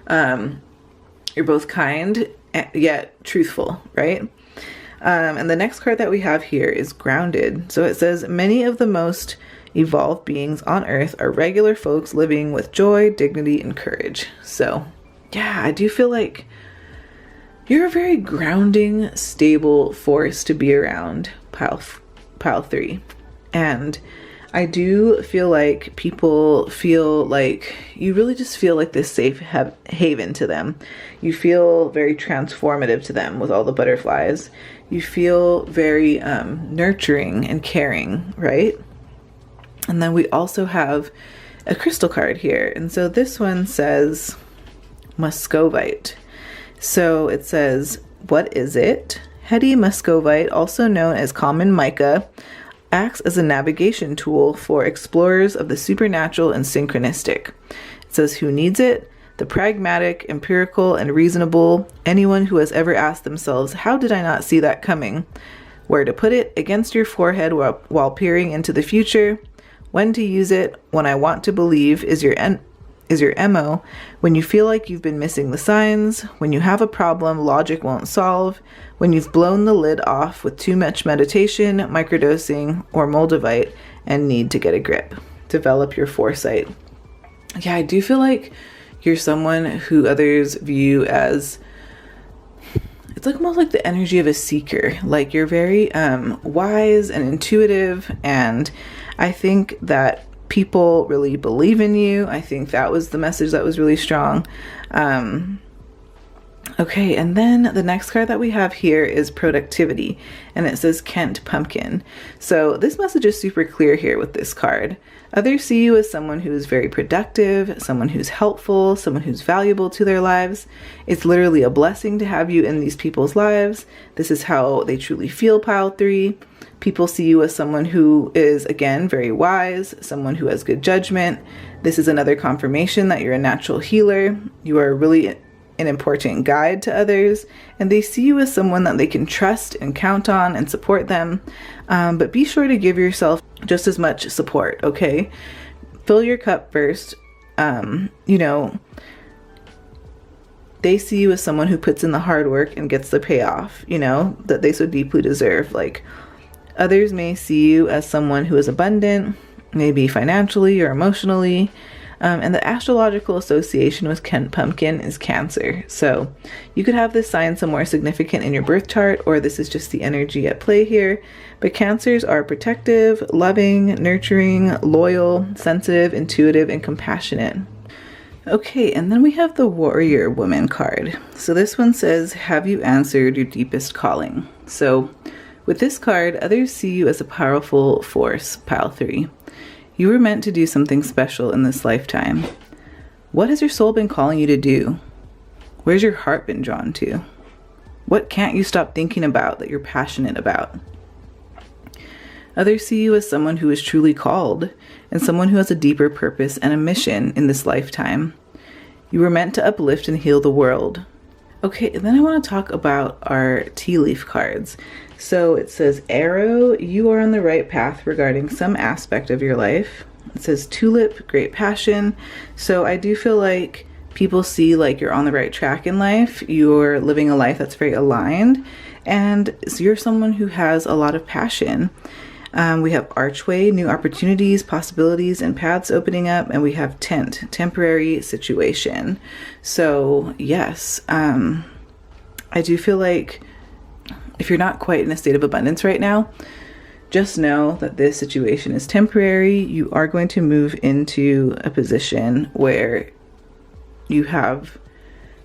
A: You're both kind yet truthful, right? And the next card that we have here is grounded. So it says, many of the most evolved beings on earth are regular folks living with joy, dignity, and courage. So yeah, I do feel like you're a very grounding, stable force to be around, pile 3. And I do feel like people feel like you really just feel like this safe haven to them. You feel very transformative to them with all the butterflies. You feel very nurturing and caring, right? And then we also have a crystal card here. And so this one says muscovite. So it says, what is it? Heady muscovite, also known as common mica, acts as a navigation tool for explorers of the supernatural and synchronistic. It says, who needs it? The pragmatic, empirical, and reasonable. Anyone who has ever asked themselves, how did I not see that coming? Where to put it against your forehead while peering into the future. When to use it. When I want to believe is your MO. When you feel like you've been missing the signs. When you have a problem logic won't solve. When you've blown the lid off with too much meditation, microdosing, or moldavite and need to get a grip. Develop your foresight. Yeah, I do feel like you're someone who others view as, it's like almost like the energy of a seeker. Like you're very wise and intuitive, and I think that people really believe in you. I think that was the message that was really strong. Okay, and then the next card that we have here is productivity, and it says Kent Pumpkin. So this message is super clear here with this card. Others see you as someone who is very productive, someone who's helpful, someone who's valuable to their lives. It's literally a blessing to have you in these people's lives. This is how they truly feel, pile 3. People see you as someone who is, again, very wise, someone who has good judgment. This is another confirmation that you're a natural healer. You are really an important guide to others, and they see you as someone that they can trust and count on and support them. But be sure to give yourself just as much support, okay? Fill your cup first. They see you as someone who puts in the hard work and gets the payoff, that they so deeply deserve. Like, others may see you as someone who is abundant, maybe financially or emotionally. And the astrological association with Kent Pumpkin is Cancer. So you could have this sign somewhere significant in your birth chart, or this is just the energy at play here. But Cancers are protective, loving, nurturing, loyal, sensitive, intuitive, and compassionate. Okay, and then we have the Warrior Woman card. So this one says, have you answered your deepest calling? So with this card, others see you as a powerful force, pile 3. You were meant to do something special in this lifetime. What has your soul been calling you to do? Where's your heart been drawn to? What can't you stop thinking about that you're passionate about? Others see you as someone who is truly called, and someone who has a deeper purpose and a mission in this lifetime. You were meant to uplift and heal the world. Okay, and then I want to talk about our tea leaf cards. So it says arrow, you are on the right path regarding some aspect of your life. It says tulip, great passion. So I do feel like people see like you're on the right track in life. You're living a life that's very aligned, and so you're someone who has a lot of passion. We have archway, new opportunities, possibilities, and paths opening up. And we have tent, temporary situation. So yes, I do feel like if you're not quite in a state of abundance right now, just know that this situation is temporary. You are going to move into a position where you have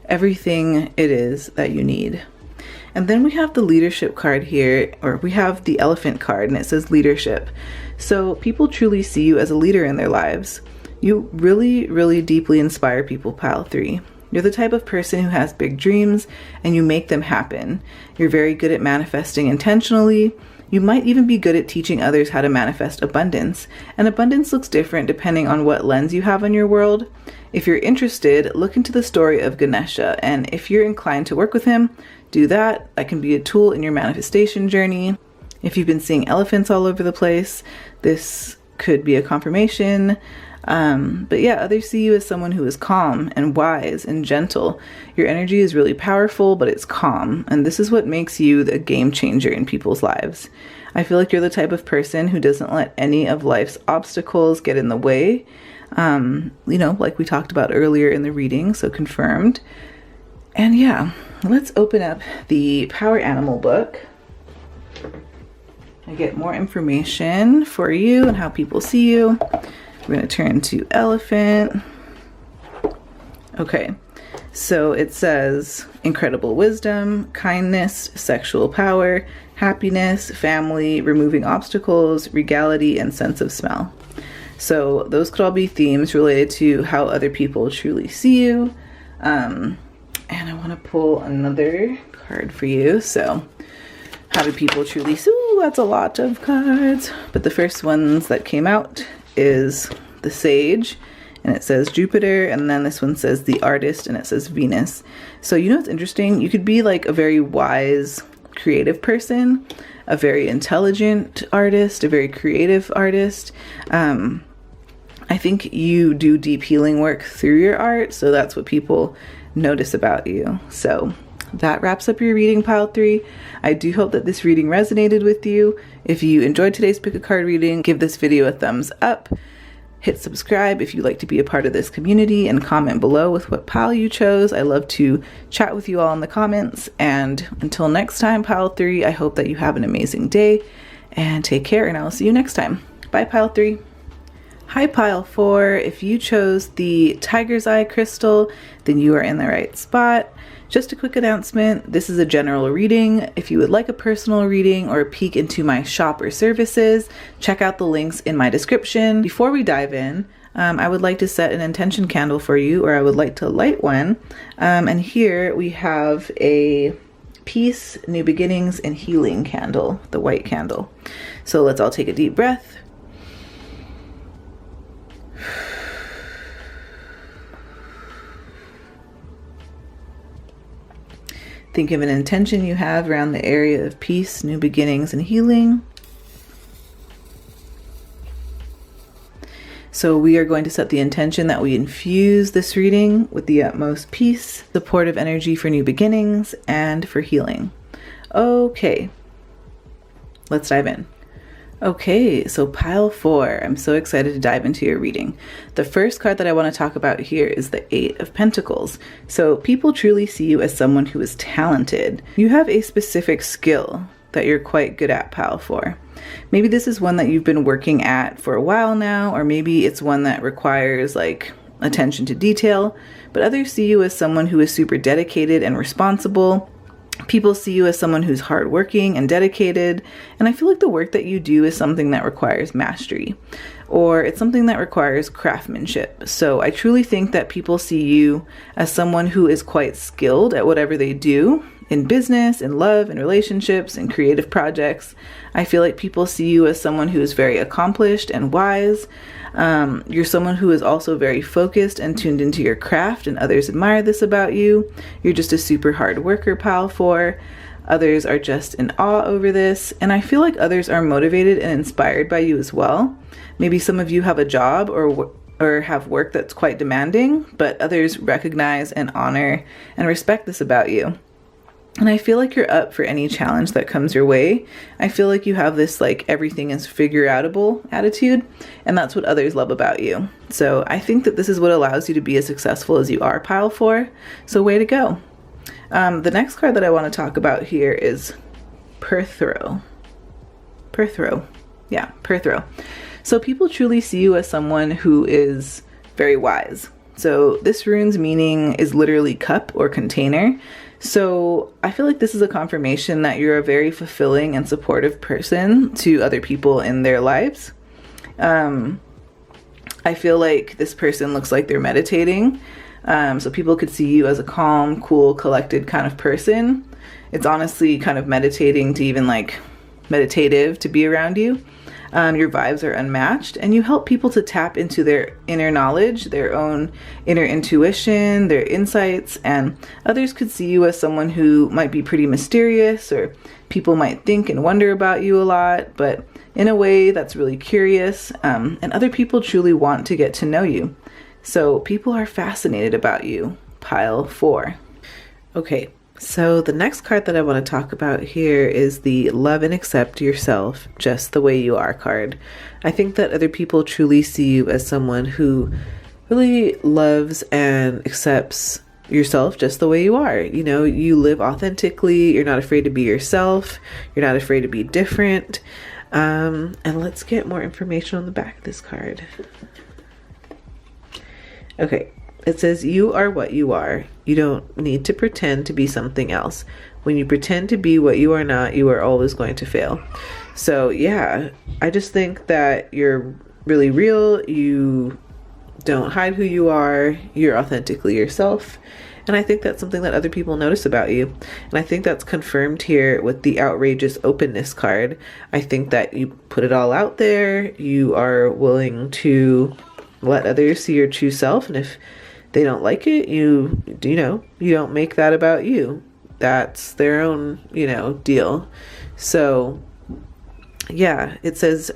A: everything it is that you need. And then we have the leadership card here, or we have the elephant card, and it says leadership. So people truly see you as a leader in their lives. You really, really deeply inspire people, pile 3. You're the type of person who has big dreams and you make them happen. You're very good at manifesting intentionally. You might even be good at teaching others how to manifest abundance. And abundance looks different depending on what lens you have on your world. If you're interested, look into the story of Ganesha, and if you're inclined to work with him, do that. That can be a tool in your manifestation journey. If you've been seeing elephants all over the place, this could be a confirmation. But yeah, others see you as someone who is calm and wise and gentle. Your energy is really powerful, but it's calm. And this is what makes you the game changer in people's lives. I feel like you're the type of person who doesn't let any of life's obstacles get in the way. Like we talked about earlier in the reading, so confirmed. And yeah, let's open up the Power Animal book. I get more information for you and how people see you. We're going to turn to elephant. Okay, so it says incredible wisdom, kindness, sexual power, happiness, family, removing obstacles, regality, and sense of smell. So those could all be themes related to how other people truly see you. And I want to pull another card for you. So how do people truly see? Ooh, that's a lot of cards. But the first ones that came out is the Sage, and it says Jupiter, and then this one says the Artist, and it says Venus. So you know what's interesting? You could be like a very wise, creative person, a very intelligent artist, a very creative artist. I think you do deep healing work through your art, so that's what people notice about you. So that wraps up your reading, pile 3. I do hope that this reading resonated with you. If you enjoyed today's pick a card reading, give this video a thumbs up. Hit subscribe if you'd like to be a part of this community, and comment below with what pile you chose. I love to chat with you all in the comments. And until next time, pile 3, I hope that you have an amazing day and take care, and I will see you next time. Bye, pile 3. Hi, pile 4. If you chose the Tiger's Eye crystal, then you are in the right spot. Just a quick announcement, this is a general reading. If you would like a personal reading or a peek into my shop or services, check out the links in my description. Before we dive in, I would like to set an intention candle for you, or I would like to light one. And here we have a Peace, New Beginnings, and Healing candle, the white candle. So let's all take a deep breath. Think of an intention you have around the area of peace, new beginnings, and healing. So we are going to set the intention that we infuse this reading with the utmost peace, supportive energy for new beginnings, and for healing. Okay, let's dive in. Okay, so pile 4, I'm so excited to dive into your reading. The first card that I want to talk about here is the 8 of Pentacles. So people truly see you as someone who is talented. You have a specific skill that you're quite good at, pile 4. Maybe this is one that you've been working at for a while now, or maybe it's one that requires like attention to detail, but others see you as someone who is super dedicated and responsible. People see you as someone who's hardworking and dedicated, and I feel like the work that you do is something that requires mastery, or it's something that requires craftsmanship. So I truly think that people see you as someone who is quite skilled at whatever they do, in business, in love, in relationships, in creative projects. I feel like people see you as someone who is very accomplished and wise. You're someone who is also very focused and tuned into your craft, and others admire this about you. You're just a super hard worker, pile 4. Others are just in awe over this, and I feel like others are motivated and inspired by you as well. Maybe some of you have a job or have work that's quite demanding, but others recognize and honor and respect this about you. And I feel like you're up for any challenge that comes your way. I feel like you have this like everything is figure-outable attitude, and that's what others love about you. So I think that this is what allows you to be as successful as you are, pile 4. So way to go. The next card that I want to talk about here is Perthro. Yeah, Perthro. So people truly see you as someone who is very wise. So this rune's meaning is literally cup or container. So I feel like this is a confirmation that you're a very fulfilling and supportive person to other people in their lives. I feel like this person looks like they're meditating. So people could see you as a calm, cool, collected kind of person. It's honestly kind of meditative to be around you. Your vibes are unmatched, and you help people to tap into their inner knowledge, their own inner intuition, their insights, and others could see you as someone who might be pretty mysterious, or people might think and wonder about you a lot, but in a way that's really curious, and other people truly want to get to know you. So people are fascinated about you, pile 4. Okay. So the next card that I want to talk about here is the Love and Accept Yourself Just the Way You Are card. I think that other people truly see you as someone who really loves and accepts yourself just the way you are. You know, you live authentically. You're not afraid to be yourself. You're not afraid to be different. And let's get more information on the back of this card. Okay. It says, you are what you are. You don't need to pretend to be something else. When you pretend to be what you are not, you are always going to fail. So yeah, I just think that you're really real. You don't hide who you are. You're authentically yourself. And I think that's something that other people notice about you. And I think that's confirmed here with the Outrageous Openness card. I think that you put it all out there. You are willing to let others see your true self. And if they don't like it, you don't make that about you. That's their own, deal. So yeah, it says,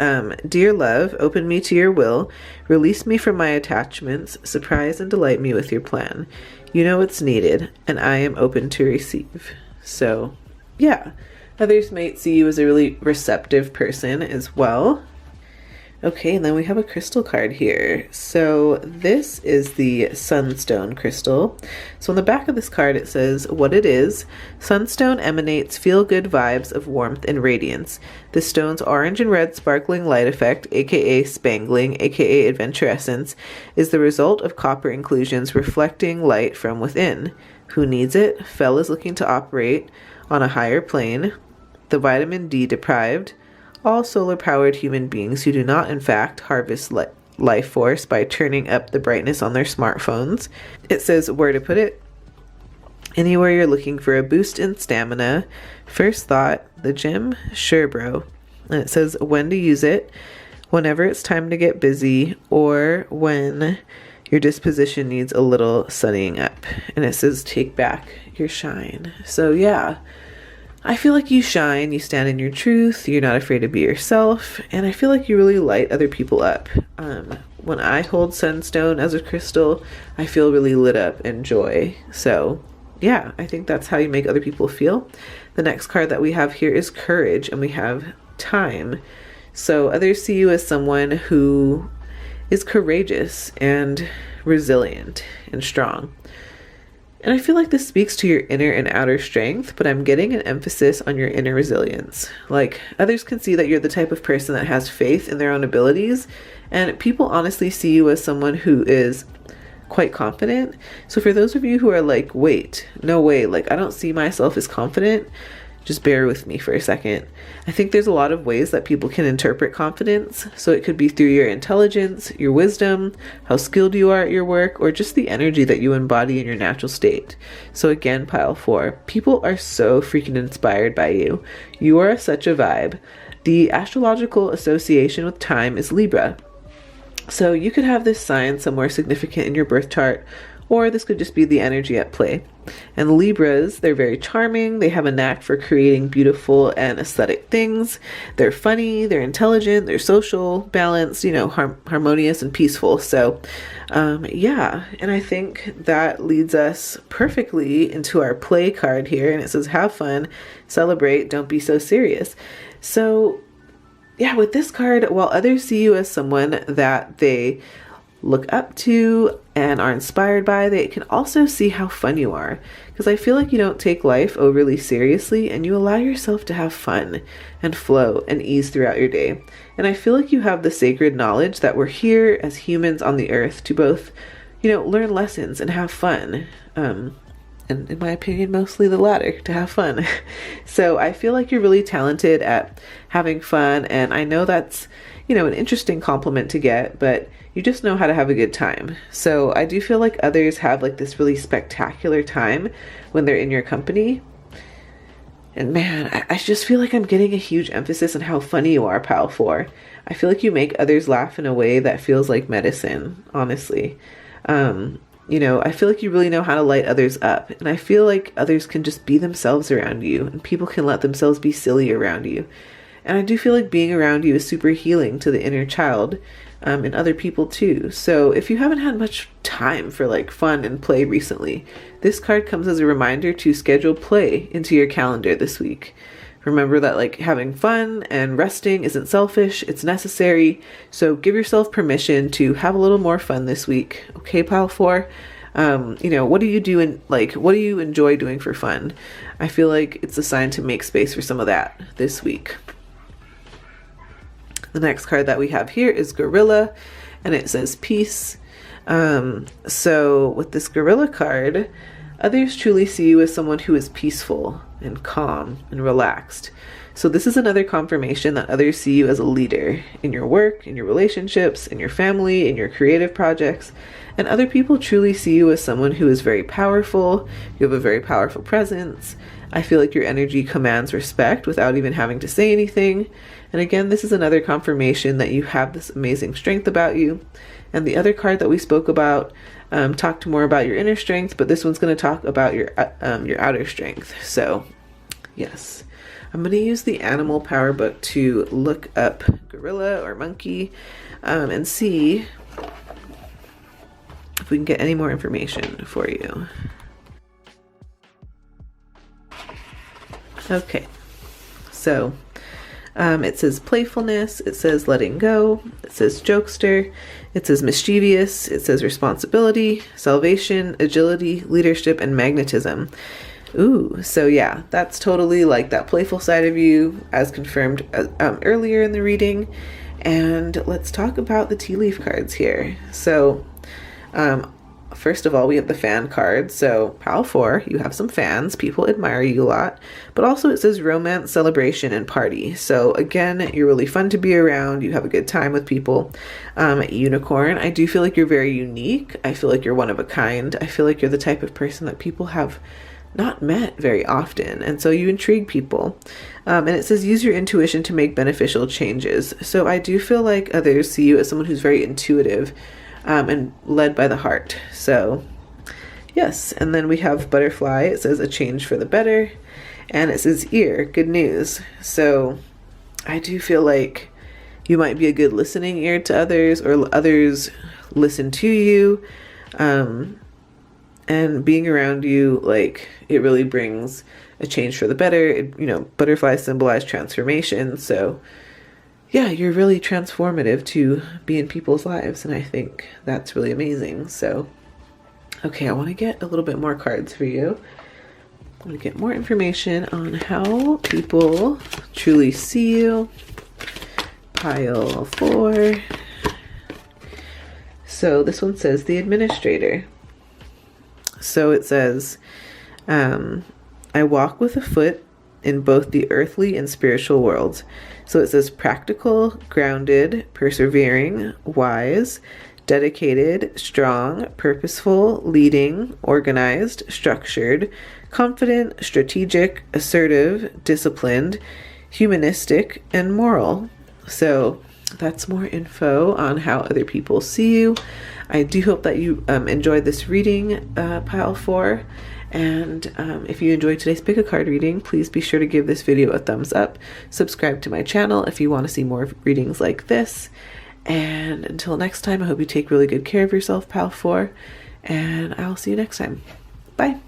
A: dear love, open me to your will, release me from my attachments, surprise and delight me with your plan. You know what's needed, and I am open to receive. So yeah, others might see you as a really receptive person as well. Okay, and then we have a crystal card here. So this is the Sunstone crystal. So on the back of this card it says, what it is, Sunstone emanates feel-good vibes of warmth and radiance. The stone's orange and red sparkling light effect, aka spangling, aka adventure essence, is the result of copper inclusions reflecting light from within. Who needs it? Fellas looking to operate on a higher plane. The vitamin D deprived. All solar-powered human beings who do not, in fact, harvest life force by turning up the brightness on their smartphones. It says where to put it. Anywhere you're looking for a boost in stamina. First thought, the gym? Sure, bro. And it says when to use it. Whenever it's time to get busy, or when your disposition needs a little sunnying up. And it says take back your shine. So yeah, I feel like you shine, you stand in your truth, you're not afraid to be yourself, and I feel like you really light other people up. When I hold Sunstone as a crystal, I feel really lit up and joy. So yeah, I think that's how you make other people feel. The next card that we have here is Courage, and we have Time. So others see you as someone who is courageous and resilient and strong. And I feel like this speaks to your inner and outer strength, but I'm getting an emphasis on your inner resilience. Like, others can see that you're the type of person that has faith in their own abilities, and people honestly see you as someone who is quite confident. So for those of you who are like, wait, no way, like I don't see myself as confident, just bear with me for a second. I think there's a lot of ways that people can interpret confidence. So it could be through your intelligence, your wisdom, how skilled you are at your work, or just the energy that you embody in your natural state. So again, pile 4, people are so freaking inspired by you. You are such a vibe. The astrological association with time is Libra. So you could have this sign somewhere significant in your birth chart, or this could just be the energy at play. And Libras, they're very charming. They have a knack for creating beautiful and aesthetic things. They're funny, they're intelligent, they're social, balanced, you know, harmonious and peaceful. So yeah, and I think that leads us perfectly into our play card here. And it says, have fun, celebrate, don't be so serious. So yeah, with this card, while others see you as someone that they look up to and are inspired by, they can also see how fun you are. Because I feel like you don't take life overly seriously and you allow yourself to have fun and flow and ease throughout your day. And I feel like you have the sacred knowledge that we're here as humans on the earth to both, you know, learn lessons and have fun. And in my opinion, mostly the latter, to have fun. So I feel like you're really talented at having fun. And I know that's, you know, an interesting compliment to get, but you just know how to have a good time. So I do feel like others have like this really spectacular time when they're in your company. And man, I just feel like I'm getting a huge emphasis on how funny you are, pile 4. I feel like you make others laugh in a way that feels like medicine, honestly. You know, I feel like you really know how to light others up. And I feel like others can just be themselves around you, and people can let themselves be silly around you. And I do feel like being around you is super healing to the inner child, and other people too. So if you haven't had much time for like fun and play recently, this card comes as a reminder to schedule play into your calendar this week. Remember that like having fun and resting isn't selfish, it's necessary. So give yourself permission to have a little more fun this week. Okay, pile 4. You know, what do you do and like, what do you enjoy doing for fun? I feel like it's a sign to make space for some of that this week. The next card that we have here is Gorilla, and it says peace. So with this Gorilla card, others truly see you as someone who is peaceful and calm and relaxed. So this is another confirmation that others see you as a leader in your work, in your relationships, in your family, in your creative projects. And other people truly see you as someone who is very powerful. You have a very powerful presence. I feel like your energy commands respect without even having to say anything. And again, this is another confirmation that you have this amazing strength about you. And the other card that we spoke about talked more about your inner strength, but this one's going to talk about your outer strength. So yes, I'm going to use the Animal Power Book to look up gorilla or monkey and see if we can get any more information for you. Okay, so it says playfulness, it says letting go, it says jokester, it says mischievous, it says responsibility, salvation, agility, leadership, and magnetism. Ooh, so yeah, that's totally like that playful side of you as confirmed earlier in the reading. And let's talk about the tea leaf cards here. So first of all, we have the fan card. So pile 4, you have some fans. People admire you a lot. But also it says romance, celebration, and party. So again, you're really fun to be around. You have a good time with people. Unicorn, I do feel like you're very unique. I feel like you're one of a kind. I feel like you're the type of person that people have not met very often. And so you intrigue people. And it says use your intuition to make beneficial changes. So I do feel like others see you as someone who's very intuitive and led by the heart. So yes, and then we have butterfly. It says a change for the better, and it says ear, good news. So I do feel like you might be a good listening ear to others, or others listen to you, and being around you, like, it really brings a change for the better. It, you know, butterflies symbolize transformation, so yeah, you're really transformative to be in people's lives, and I think that's really amazing. So, okay, I want to get a little bit more cards for you. I want to get more information on how people truly see you. Pile 4. So this one says the administrator. So it says, I walk with a foot in both the earthly and spiritual worlds. So it says practical, grounded, persevering, wise, dedicated, strong, purposeful, leading, organized, structured, confident, strategic, assertive, disciplined, humanistic, and moral. So that's more info on how other people see you. I do hope that you enjoyed this reading, pile 4. And if you enjoyed today's pick a card reading, please be sure to give this video a thumbs up. Subscribe to my channel if you want to see more readings like this. And until next time, I hope you take really good care of yourself, pile 4. And I'll see you next time. Bye.